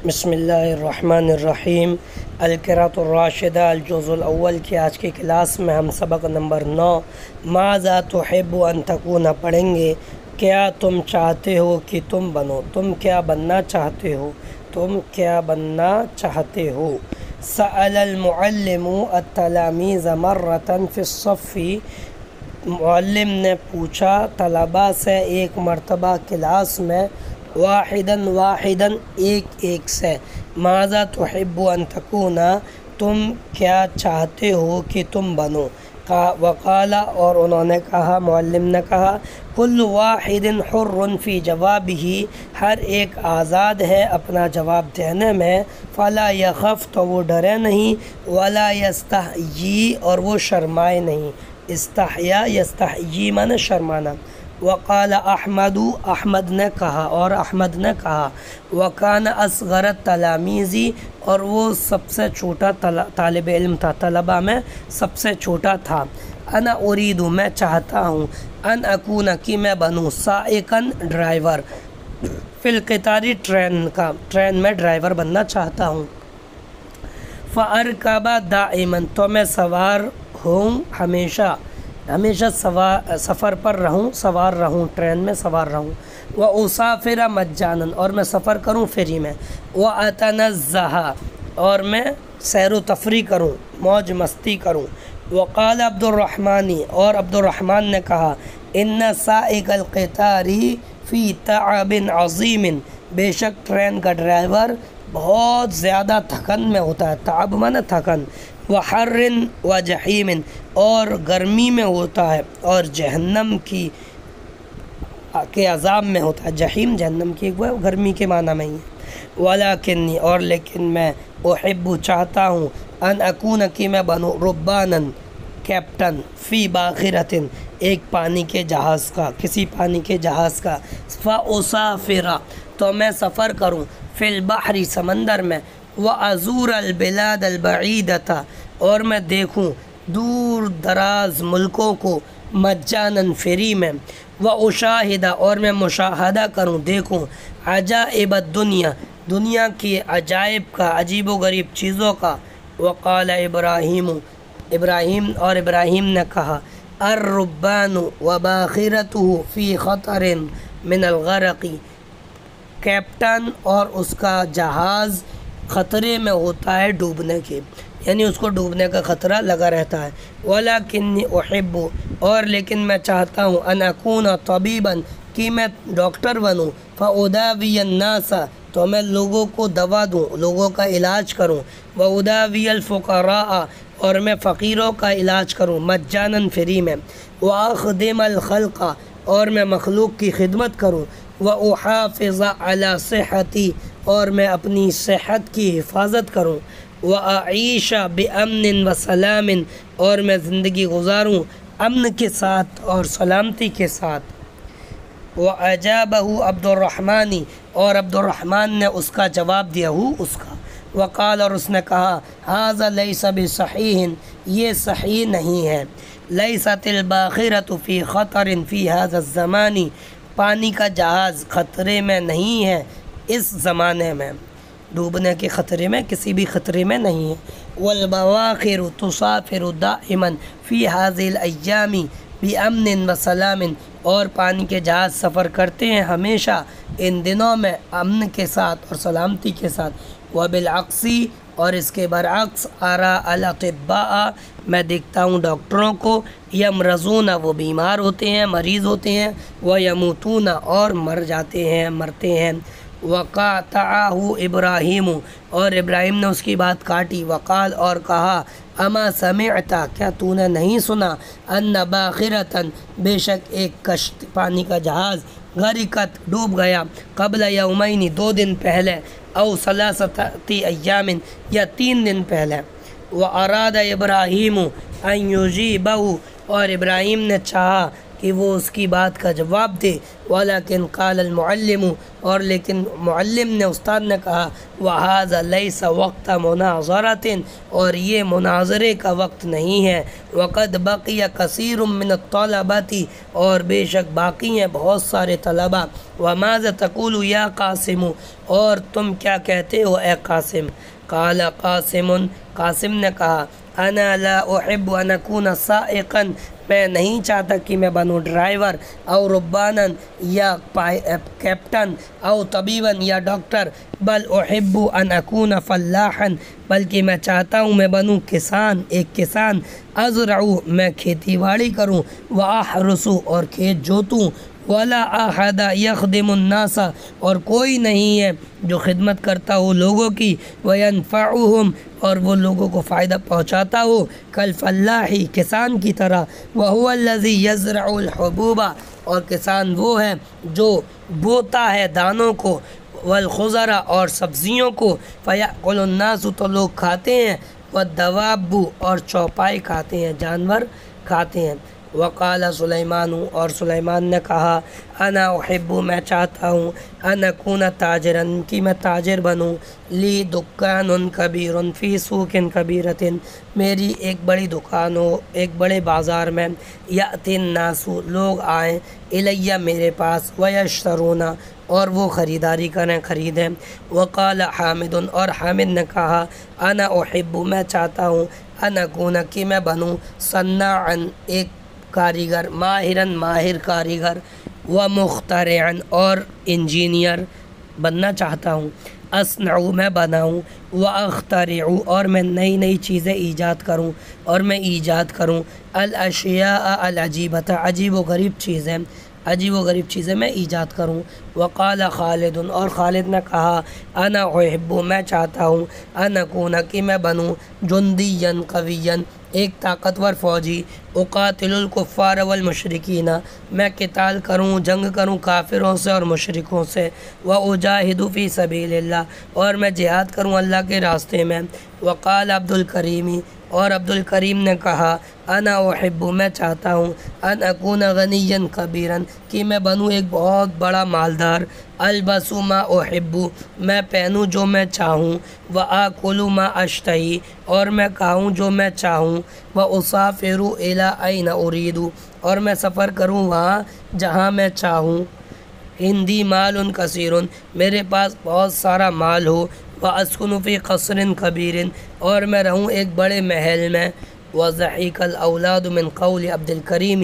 بسم اللہ الرحمن الرحیم۔ القراءۃ الراشدہ الجزء الاول کی آج کی کلاس میں ہم سبق نمبر 9 ماذا تحب ان تکون پڑھیں گے۔ کیا تم چاہتے ہو کہ تم بنو، تم کیا بننا چاہتے ہو، تم کیا بننا چاہتے ہو۔ سأل المعلم التلاميذ مرة في الصف، معلم نے پوچھا طلباء سے ایک مرتبہ کلاس میں، واحداً ایک سے، ماذا تحب ان تکون، تم کیا چاہتے ہو کہ تم بنو۔ وقال، اور انہوں نے کہا، معلم نے کہا، کل واحد حر فی جوابہ، ہر ایک آزاد ہے اپنا جواب دینے میں، فلا یخف، تو وہ ڈرے نہیں، ولا یستحیی، اور وہ شرمائے نہیں۔ استحیا یستحیی معنی شرمانا۔ وقال احمد، احمد نے کہا، اور احمد نے کہا، وکان اصغر التلامیذ، اور وہ سب سے چھوٹا طالب علم تھا، طلباء میں سب سے چھوٹا تھا۔ انا اريد، میں چاہتا ہوں، ان اکون، کہ میں بنوں، سائقاً ڈرائیور، فی القطار، ٹرین میں ڈرائیور بننا چاہتا ہوں۔ فارکب دائما، تو میں سوار ہوں، ہمیشہ سفر پر رہوں، سوار رہوں، ٹرین میں سوار رہوں۔ واسافر مجانا، اور میں سفر کروں فری میں۔ واتنزہ، اور میں سیر و تفریح کروں، موج مستی کروں۔ وقال عبد الرحمن، اور عبد الرحمن نے کہا، ان سائق القطار فی تعب عظیم، بے شک ٹرین کا ڈرائیور بہت زیادہ تھکن میں ہوتا ہے، تعب مانا تھکن، وحر وجحیم، اور گرمی میں ہوتا ہے، اور جہنم کے عذاب میں ہوتا ہے، جہیم جہنم کی گرمی کے معنی میں ہی ہے۔ ولیکنی، اور لیکن میں، احب چاہتا ہوں، ان اکون، کہ میں بنوں، ربانن کیپٹن، فی باخرۃ، ایک پانی کے جہاز کا، کسی پانی کے جہاز کا۔ فاسافر، تو میں سفر کروں، فی البحر، سمندر میں۔ وازور البلاد البعیدۃ، اور میں دیکھوں دور دراز ملکوں کو، مجانا، فری میں۔ واشاہد، اور میں مشاہدہ کروں، دیکھوں، عجائب الدنیا، دنیا کی عجائب کا، عجیب و غریب چیزوں کا۔ وقال ابراہیم، ابراہیم نے کہا، الربان وباخرتہ فی خطر من الغرق، کیپٹن اور اس کا جہاز خطرے میں ہوتا ہے ڈوبنے کے، یعنی اس کو ڈوبنے کا خطرہ لگا رہتا ہے۔ ولیکنی احب، اور لیکن میں چاہتا ہوں، ان اکون طبیبا، کہ میں ڈاکٹر بنوں، فاداوی الناس، تو میں لوگوں کو دوا دوں، لوگوں کا علاج کروں۔ واداوی الفقراء، اور میں فقیروں کا علاج کروں، مجانا، فری میں۔ واخدم الخلق، اور میں مخلوق کی خدمت کروں۔ واحافظ علی صحتی، اور میں اپنی صحت کی حفاظت کروں۔ واعیش بامن وسلام، اور میں زندگی گزاروں امن کے ساتھ اور سلامتی کے ساتھ۔ واجابہ عبد الرحمن، اور عبد الرحمن نے اس کا جواب دیا، اس کا۔ وقال، اور اس نے کہا، ھذا لیس بصحیح، یہ صحیح نہیں ہے۔ لیست الباخرۃ فی خطر فی ھذا الزمان، پانی کا جہاز خطرے میں نہیں ہے اس زمانے میں، ڈوبنے کے خطرے میں، کسی بھی خطرے میں نہیں ہے۔ والبواخر تسافر دائما فی ھذی الایام بامن وسلام، اور پانی کے جہاز سفر کرتے ہیں ہمیشہ ان دنوں میں امن کے ساتھ اور سلامتی کے ساتھ۔ وبالعکس، اور اس کے برعکس، ارى الاطباء، میں دیکھتا ہوں ڈاکٹروں کو، یمرضون، وہ بیمار ہوتے ہیں، مریض ہوتے ہیں، ویموتون، اور مر جاتے ہیں، مرتے ہیں۔ وقاطعہ ابراہیم، اور ابراہیم نے اس کی بات کاٹی۔ وقال، اور کہا، اما سمعت، کیا تو نے نہیں سنا، ان باخرۃ، بے شک ایک پانی کا جہاز، غرقت، ڈوب گیا، قبل یومین، 2 دن پہلے، او ثلاثۃ ایام، یا 3 دن پہلے۔ واراد ابراہیم ان یجیبہ، اور ابراہیم نے چاہا کہ وہ اس کی بات کا جواب دے۔ ولیکن قال المعلم، اور لیکن معلم نے، استاد نے کہا وَهَذَا لَيْسَ وَقْتَ مُنَاظَرَةٍ، اور یہ مناظرے کا وقت نہیں ہے۔ وَقَدْ بَقِيَ كَثِيرٌ مِّنَ الطَّلَبَةِ، اور بے شک باقی ہیں بہت سارے طلباء۔ وَمَاذَا تَقُولُ يَا قاسم، اور تم کیا کہتے ہو اے قاسم؟ قال قاسم، قاسم نے کہا انا لا احب ان اکون سائقا، میں نہیں چاہتا کہ میں بنوں ڈرائیور، او ربانا یا کیپٹن، او طبیبا یا ڈاکٹر، بل احب ان اکون فلاحا، بلکہ میں چاہتا ہوں میں بنوں کسان، ایک کسان، ازرعو، میں کھیتی باڑی کروں، واحرسو، اور کھیت جوتوں، ولا احد یخدم الناس، اور کوئی نہیں ہے جو خدمت کرتا ہو لوگوں کی، وینفعہم، اور وہ لوگوں کو فائدہ پہنچاتا ہو، کالفلاحی، کسان کی طرح، وہو الذی یزرع الحبوب، اور کسان وہ ہے جو بوتا ہے دانوں کو، والخضر، اور سبزیوں کو، فیأکل الناس، تو لوگ کھاتے ہیں، والدواب، اور چوپائے کھاتے ہیں، جانور کھاتے ہیں۔ وقال سلیمان، اور سلیمان نے کہا انا احب، میں چاہتا ہوں، ان اکون تاجرا، کہ میں تاجر بنوں، لی دکان کبیر فی سوق کبیرۃ، میری ایک بڑی دکان ہو ایک بڑے بازار میں، یأتی الناس، لوگ آئیں، الیہ، میرے پاس، ویشترون، اور وہ خریداری کریں، خریدیں۔ وقال حامد، اور حامد نے کہا انا احب، میں چاہتا ہوں، ان اکون، کہ میں بنوں، صناعا، ایک کاریگر، ماہرن، ماہر کاریگر، و مخترعن، اور انجینئر بننا چاہتا ہوں، اصنعو، میں بناؤں، و اخترعو، اور میں نئی نئی چیزیں ایجاد کروں، اور میں ایجاد کروں، الاشیاء العجیبۃ، عجیب و غریب چیزیں، عجیب و غریب چیزیں میں ایجاد کروں۔ وقال خالد، اور خالد نے کہا انا احب، میں چاہتا ہوں، ان اکون، کہ میں بنوں، جندیا قویا، ایک طاقتور فوجی، اقاتل الکفار والمشرکین، میں قتال کروں، جنگ کروں کافروں سے اور مشرکوں سے، واجاہد فی سبیل اللہ، اور میں جہاد کروں اللہ کے راستے میں۔ وقال عبد الکریم، اور عبد الکریم نے کہا انا احب، میں چاہتا ہوں، ان اکون غنیا کبیرا، کہ میں بنوں ایک بہت بڑا مالدار، البس ما احب، میں پہنوں جو میں چاہوں، وآکل ما اشتہی، اور میں کھاؤں جو میں چاہوں، واسافر الی این ارید، اور میں سفر کروں وہاں جہاں میں چاہوں، عندی مال کثیر، میرے پاس بہت سارا مال ہو، واسکن فی قصر کبیر، اور میں رہوں ایک بڑے محل میں۔ وضحک الاولاد من قول عبد الکریم،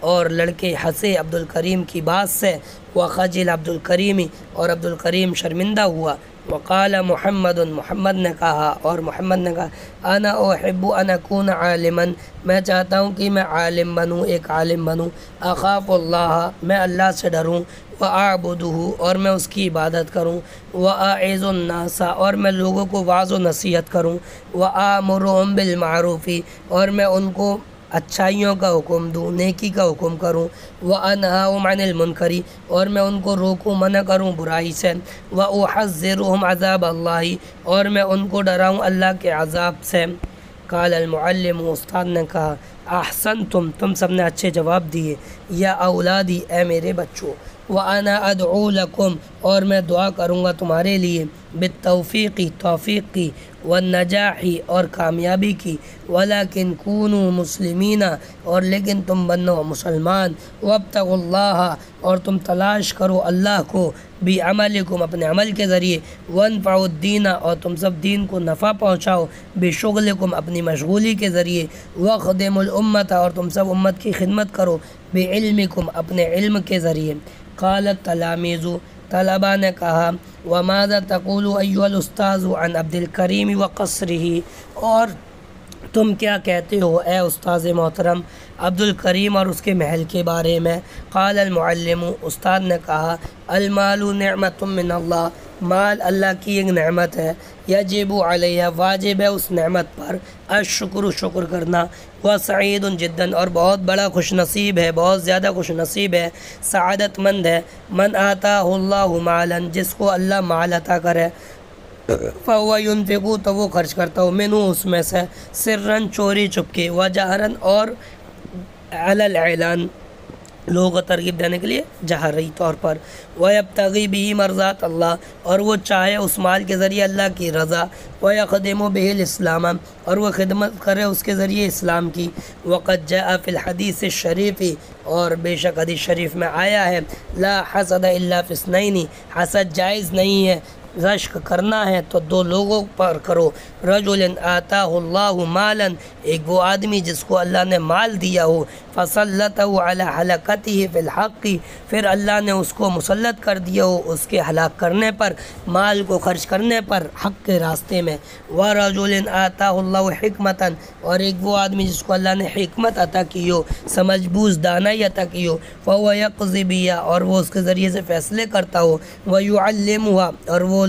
اور لڑکے ہنسے عبد الکریم کی بات سے، وخجل عبد الکریم، اور عبد الکریم شرمندہ ہوا۔ وقال محمد، محمد نے کہا، اور محمد نے کہا انا احب ان اکون عالما، میں چاہتا ہوں کہ میں عالم بنوں، ایک عالم بنوں، اخاف اللہ، میں اللہ سے ڈروں، واعبدہ، اور میں اس کی عبادت کروں، واعظ الناس، اور میں لوگوں کو وعظ و نصیحت کروں، وآمرهم بالمعروف، اور میں ان کو اچھائیوں کا حکم دوں، نیکی کا حکم کروں، وانہاهم عن المنکر، اور میں ان کو روکوں، منع کروں برائی سے، واحذرهم عذاب اللہ، اور میں ان کو ڈراؤں اللہ کے عذاب سے۔ قال المعلم، استاد نے کہا احسنتم، تم سب نے اچھے جواب دیے، یا اولادی، اے میرے بچوں، وانا ادعو لکم، اور میں دعا کروں گا تمہارے لیے، بالتوفیق، توفیق کی، والنجاح، اور کامیابی کی، ولیکن کونوا مسلمین، اور لیکن تم بنو مسلمان، وابتغوا اللہ، اور تم تلاش کرو اللہ کو، بعملکم، اپنے عمل کے ذریعے، وانفعوا الدین، اور تم سب دین کو نفع پہنچاؤ، بشغلکم، اپنی مشغولی کے ذریعے، وخدموا الامت، اور تم سب امت کی خدمت کرو، بعلمکم، اپنے علم کے ذریعے۔ قال التلاميذ، طلباء نے کہا وماذا تقول ایها الاستاذ عن عبد الکریم وقصره، اور تم کیا کہتے ہو اے استاذ محترم عبد الکریم اور اس کے محل کے بارے میں؟ قال المعلم، استاد نے کہا المال نعمت من اللہ، مال اللہ کی ایک نعمت ہے، یجب علیہ، واجب ہے اس نعمت پر، الشکر، شکر کرنا، وسعید جدا، اور بہت بڑا خوش نصیب ہے، بہت زیادہ خوش نصیب ہے، سعادت مند ہے، من آتاہ اللہ مالا، جس کو اللہ مال عطا کرے، فہو ینفق، تو وہ خرچ کرتا ہو، منہ، اس میں سے، سرًا، چوری چپکے، وجہرًا، اور علی الاعلان، لوگوں کو ترغیب دینے کے لیے جہری طور پر، وَيَبْتَغِي بِهِ مَرْضَاتَ اللَّهِ، اور وہ چاہے اس مال کے ذریعے اللہ کی رضا، وَيَخْدِمُ بِهِ الْإِسْلَامَ، اور وہ خدمت کرے اس کے ذریعے اسلام کی، وَقَدْ جَاءَ فِي الْحَدِيثِ الشَّرِيفِ، اور بے شک حدیث شریف میں آیا ہے، لَا حَسَدَ إِلَّا فِي اثْنَيْنِ، حسد جائز نہیں ہے، رشک کرنا ہے تو دو لوگوں پر کرو، رجل آتاہ اللہ مالا، ایک وہ آدمی جس کو اللہ نے مال دیا ہو، فسلطہ علی ہلاکتہ فی الحق، پھر اللہ نے اس کو مسلط کر دیا ہو اس کے ہلاک کرنے پر، مال کو خرچ کرنے پر حق کے راستے میں، ورجل آتاہ اللہ حکمتا، اور ایک وہ آدمی جس کو اللہ نے حکمت عطا کی ہو، سمجھ بوجھ دانائی عطا کی ہو، فہو یقضی بہا، اور وہ اس کے ذریعے سے فیصلے کرتا ہو، ویعلمھا، اور وہ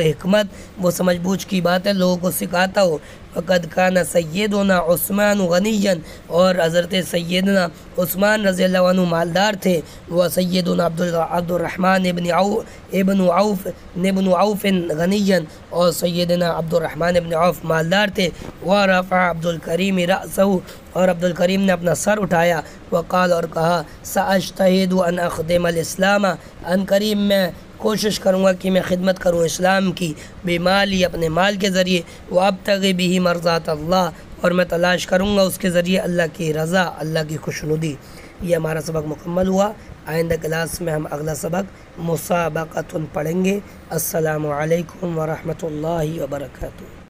حکمت، وہ سمجھ بوجھ کی باتیں لوگوں کو سکھاتا ہو، وقد کان سیدنا عثمان غنیا، اور حضرت سیدنا عثمان رضی اللہ عنہ مالدار تھے، وہ سیدنا عبد الرحمن ابن عوف غنیا، اور سیدنا عبد الرحمن ابن عوف مالدار تھے، ورفع عبد الکریم رأسہ، اور عبد الکریم نے اپنا سر اٹھایا، وقال، اور کہا، سأجتہد ان اخدم الاسلام، ان قریب میں کوشش کروں گا کہ میں خدمت کروں اسلام کی، بمالی، اپنے مال کے ذریعے، وابتغی بہ مرضات اللہ، اور میں تلاش کروں گا اس کے ذریعے اللہ کی رضا، اللہ کی خوشنودی۔ یہ ہمارا سبق مکمل ہوا، آئندہ کلاس میں ہم اگلا سبق مسابقۃ پڑھیں گے۔ السلام علیکم ورحمۃ اللہ وبرکاتہ۔